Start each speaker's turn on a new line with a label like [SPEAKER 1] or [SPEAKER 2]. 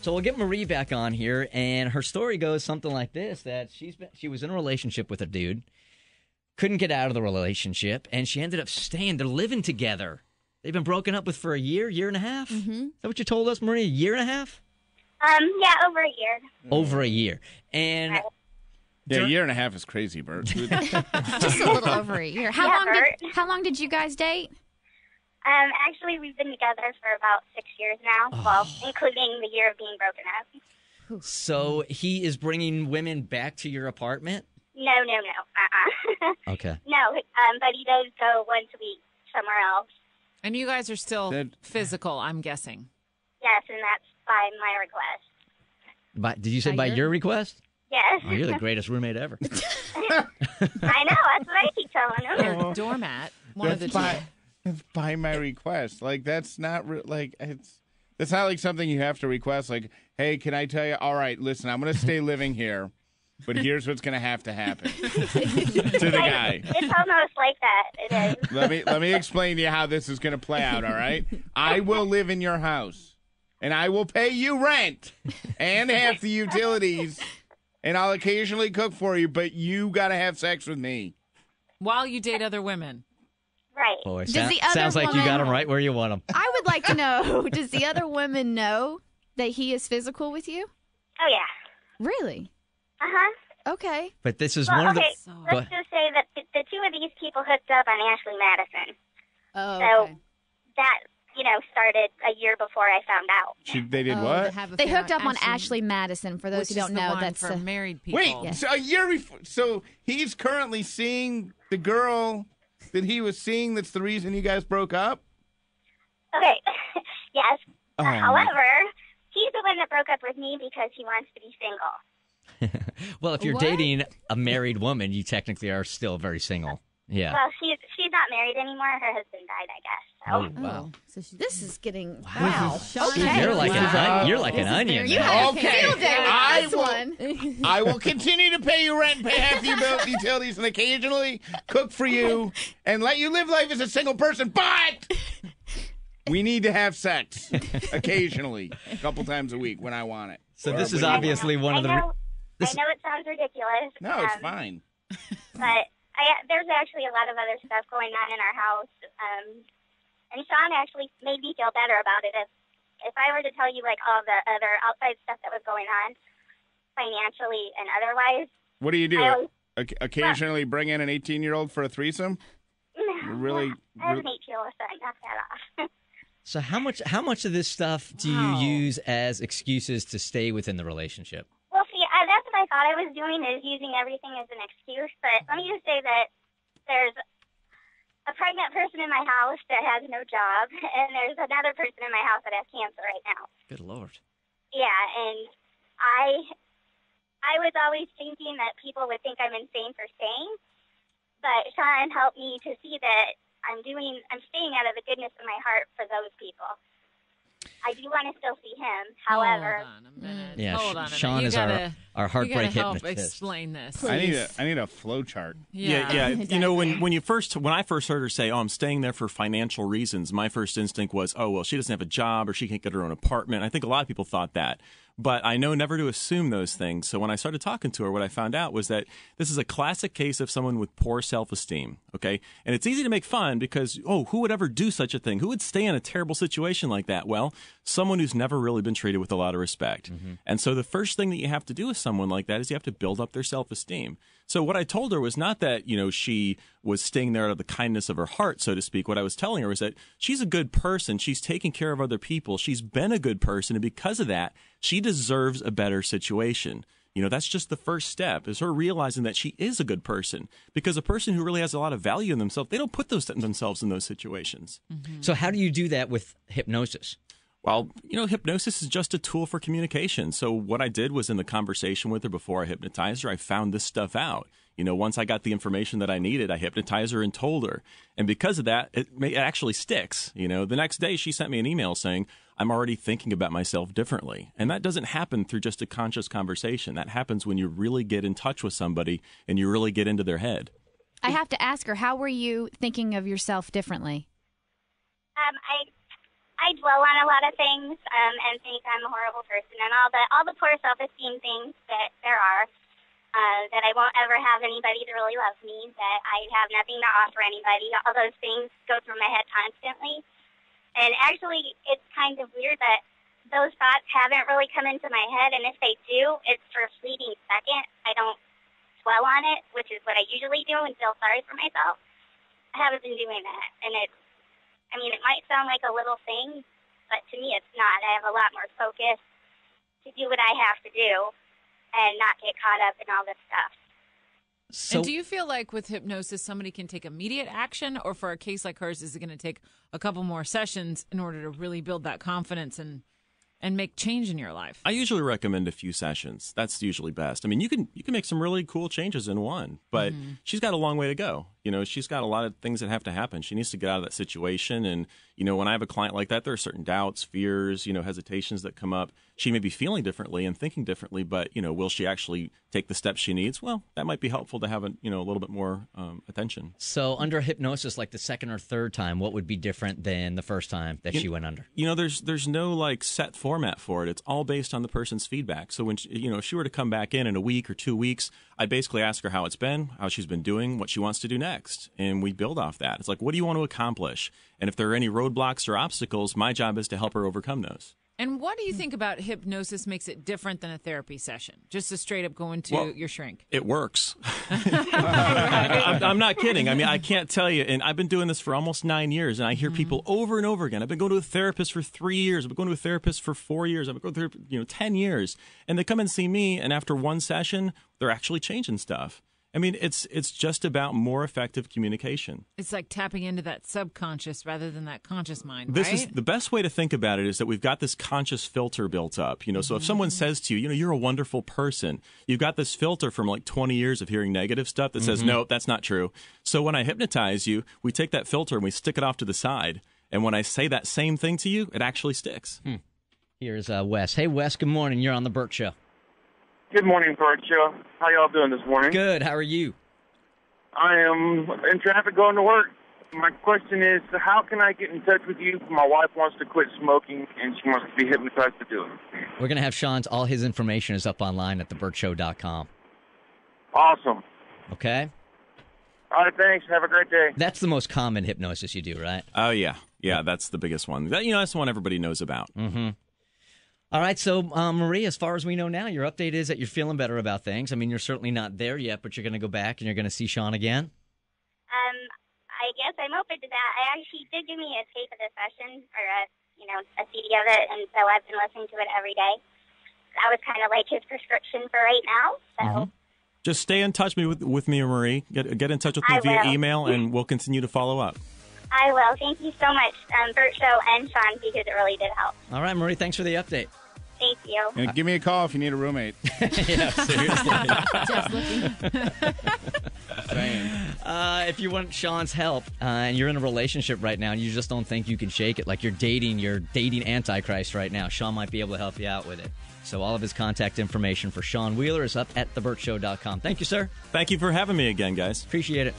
[SPEAKER 1] So we'll get Marie back on here, and her story goes something like this: that she was in a relationship with a dude, couldn't get out of the relationship, and she ended up staying. They're living together. They've been broken up with for a year and a half. Mm-hmm. Is that what you told us, Marie? A year and a half?
[SPEAKER 2] Yeah, over a year.
[SPEAKER 1] Over a year. And
[SPEAKER 3] yeah, a year and a half is crazy, Bert.
[SPEAKER 4] Just a little over a year. How long did you guys date?
[SPEAKER 2] Actually, we've been together for about 6 years now, well, including the year of being broken up.
[SPEAKER 1] So he is bringing women back to your apartment?
[SPEAKER 2] No.
[SPEAKER 1] Okay.
[SPEAKER 2] No, but he does go once a week somewhere else.
[SPEAKER 5] And you guys are still physical, I'm guessing.
[SPEAKER 2] Yes, and that's by my request.
[SPEAKER 1] Did you say by your request?
[SPEAKER 2] Yes.
[SPEAKER 1] Oh, you're the greatest roommate ever.
[SPEAKER 2] I know. That's what I keep telling them.
[SPEAKER 5] Or doormat. One of the two.
[SPEAKER 3] It's by my request. Like, that's not that's not like something you have to request. Like, hey, can I tell you? All right, listen, I'm going to stay living here, but here's what's going to happen to the guy.
[SPEAKER 2] It's almost like that. It is.
[SPEAKER 3] Let me explain to you how this is going to play out. All right, I will live in your house, and I will pay you rent and half the utilities, and I'll occasionally cook for you, but you got to have sex with me
[SPEAKER 5] while you date other women.
[SPEAKER 2] Right.
[SPEAKER 1] Boy, sounds like you got him right where you want him.
[SPEAKER 4] I would like to know, does the other woman know that he is physical with you?
[SPEAKER 2] Oh, yeah.
[SPEAKER 4] Really?
[SPEAKER 2] Uh-huh.
[SPEAKER 4] Okay.
[SPEAKER 1] But this is one of the...
[SPEAKER 2] Let's just say that the two of these people hooked up on Ashley Madison.
[SPEAKER 4] Oh,
[SPEAKER 2] so that, started a year before I found out.
[SPEAKER 3] They did what?
[SPEAKER 4] They hooked up on Ashley Madison, for those who don't know.
[SPEAKER 5] That's for married people.
[SPEAKER 3] Wait, so a year before... So he's currently seeing the girl that he was seeing that's the reason you guys broke up?
[SPEAKER 2] Okay. Yes. However, he's the one that broke up with me because he wants to be single.
[SPEAKER 1] Well, if you're dating a married woman, you technically are still very single. Yeah.
[SPEAKER 2] Well, she's not married anymore. Her husband died, I guess. So.
[SPEAKER 1] Oh, wow.
[SPEAKER 4] So this is getting...
[SPEAKER 1] Wow.
[SPEAKER 4] Okay.
[SPEAKER 1] You're like an onion.
[SPEAKER 4] You have
[SPEAKER 3] okay.
[SPEAKER 4] field day with this one.
[SPEAKER 3] I will continue to pay you rent, pay half the utilities, and occasionally cook for you and let you live life as a single person, but we need to have sex occasionally, a couple times a week when I want it.
[SPEAKER 1] So this is obviously one of the...
[SPEAKER 2] I know it sounds ridiculous.
[SPEAKER 3] No, it's fine.
[SPEAKER 2] But there's actually a lot of other stuff going on in our house. And Sean actually made me feel better about it. If I were to tell you, like, all the other outside stuff that was going on, financially and otherwise.
[SPEAKER 3] What do you do? Occasionally bring in an 18-year-old for a threesome? Really?
[SPEAKER 2] I have an 8-year-old son. Knock that off.
[SPEAKER 1] So how much of this stuff do you use as excuses to stay within the relationship?
[SPEAKER 2] Well, see, that's what I thought I was doing, is using everything as an excuse. But let me just say that there's a pregnant person in my house that has no job, and there's another person in my house that has cancer right now.
[SPEAKER 1] Good Lord.
[SPEAKER 2] Yeah, and I was always thinking that people would think I'm insane for staying, but Sean helped me to see that I'm staying out of the goodness of my heart for those people. I do want to still see him. However,
[SPEAKER 5] hold on a minute.
[SPEAKER 1] Yeah,
[SPEAKER 5] hold on a
[SPEAKER 1] Sean
[SPEAKER 5] minute.
[SPEAKER 1] is our heartbreak hypnotist.
[SPEAKER 5] Explain this.
[SPEAKER 3] I need a flow chart.
[SPEAKER 6] Yeah. When I first heard her say, "Oh, I'm staying there for financial reasons," my first instinct was, "Oh, well, she doesn't have a job or she can't get her own apartment." I think a lot of people thought that. But I know never to assume those things. So when I started talking to her, what I found out was that this is a classic case of someone with poor self-esteem, okay? And it's easy to make fun because, who would ever do such a thing? Who would stay in a terrible situation like that? Well, someone who's never really been treated with a lot of respect. Mm-hmm. And so the first thing that you have to do with someone like that is you have to build up their self-esteem. So what I told her was not that, she was staying there out of the kindness of her heart, so to speak. What I was telling her was that she's a good person. She's taking care of other people. She's been a good person. And because of that, she deserves a better situation. That's just the first step, is her realizing that she is a good person. Because a person who really has a lot of value in themselves, they don't put themselves in those situations.
[SPEAKER 1] Mm-hmm. So how do you do that with hypnosis?
[SPEAKER 6] Well, hypnosis is just a tool for communication. So what I did was, in the conversation with her before I hypnotized her, I found this stuff out. Once I got the information that I needed, I hypnotized her and told her. And because of that, it actually sticks. The next day she sent me an email saying, "I'm already thinking about myself differently." And that doesn't happen through just a conscious conversation. That happens when you really get in touch with somebody and you really get into their head.
[SPEAKER 4] I have to ask her, how were you thinking of yourself differently?
[SPEAKER 2] I dwell on a lot of things and think I'm a horrible person and all the poor self-esteem things that there are, that I won't ever have anybody to really love me, that I have nothing to offer anybody. All those things go through my head constantly. And actually, it's kind of weird that those thoughts haven't really come into my head, and if they do, it's for a fleeting second. I don't dwell on it, which is what I usually do and feel sorry for myself. I haven't been doing that, and it might sound like a little thing, but to me it's not. I have a lot more focus to do what I have to do and not get caught up in all this stuff.
[SPEAKER 5] So, and do you feel like with hypnosis somebody can take immediate action, or for a case like hers, is it going to take a couple more sessions in order to really build that confidence and make change in your life?
[SPEAKER 6] I usually recommend a few sessions. That's usually best. I mean, you can make some really cool changes in one, but she's got a long way to go. She's got a lot of things that have to happen. She needs to get out of that situation. And, when I have a client like that, there are certain doubts, fears, hesitations that come up. She may be feeling differently and thinking differently, but, will she actually take the steps she needs? Well, that might be helpful to have a little bit more attention.
[SPEAKER 1] So under hypnosis, like the second or third time, what would be different than the first time that she went under?
[SPEAKER 6] There's no like set format for it. It's all based on the person's feedback. So when if she were to come back in a week or 2 weeks, I basically ask her how it's been, how she's been doing, what she wants to do next, and we build off that. It's like, what do you want to accomplish? And if there are any roadblocks or obstacles, my job is to help her overcome those.
[SPEAKER 5] And what do you think about hypnosis makes it different than a therapy session? Just to straight up go into your shrink.
[SPEAKER 6] It works. I'm not kidding. I mean, I can't tell you. And I've been doing this for almost 9 years, and I hear people over and over again. I've been going to a therapist for 3 years. I've been going to a therapist for 4 years. I've been going through 10 years. And they come and see me, and after one session, they're actually changing stuff. I mean, it's just about more effective communication.
[SPEAKER 5] It's like tapping into that subconscious rather than that conscious mind,
[SPEAKER 6] This
[SPEAKER 5] right?
[SPEAKER 6] is the best way to think about it is that we've got this conscious filter built up. So if someone says to you, you're a wonderful person, you've got this filter from like 20 years of hearing negative stuff that says, no, that's not true. So when I hypnotize you, we take that filter and we stick it off to the side. And when I say that same thing to you, it actually sticks.
[SPEAKER 1] Here's Wes. Hey, Wes, good morning. You're on the Bert Show.
[SPEAKER 7] Good morning, Bert Show. How y'all doing this morning?
[SPEAKER 1] Good. How are you?
[SPEAKER 7] I am in traffic going to work. My question is, how can I get in touch with you? My wife wants to quit smoking, and she wants to be hypnotized to do it.
[SPEAKER 1] We're going to have Sean's, all his information is up online at thebertshow.com.
[SPEAKER 7] Awesome.
[SPEAKER 1] Okay?
[SPEAKER 7] All right, thanks. Have a great day.
[SPEAKER 1] That's the most common hypnosis you do, right?
[SPEAKER 6] Oh, yeah. Yeah, that's the biggest one. That's the one everybody knows about.
[SPEAKER 1] Mm-hmm. All right, so Marie, as far as we know now, your update is that you're feeling better about things. I mean, you're certainly not there yet, but you're going to go back and you're going to see Sean again?
[SPEAKER 2] I guess I'm open to that. He did give me a tape of the session, or a CD of it, and so I've been listening to it every day. That was kind of like his prescription for right now, so...
[SPEAKER 6] Just stay in touch with me, Marie. Get in touch with me via email, and we'll continue to follow up.
[SPEAKER 2] I will. Thank you so much, Bert Show and Sean, because it really did help.
[SPEAKER 1] All right, Marie, thanks for the update.
[SPEAKER 2] Thank you.
[SPEAKER 3] And give me a call if you need a roommate.
[SPEAKER 1] Yeah, seriously.
[SPEAKER 4] Just looking.
[SPEAKER 1] If you want Sean's help and you're in a relationship right now and you just don't think you can shake it, like you're dating Antichrist right now, Sean might be able to help you out with it. So all of his contact information for Sean Wheeler is up at thebertshow.com. Thank you, sir.
[SPEAKER 6] Thank you for having me again, guys.
[SPEAKER 1] Appreciate it.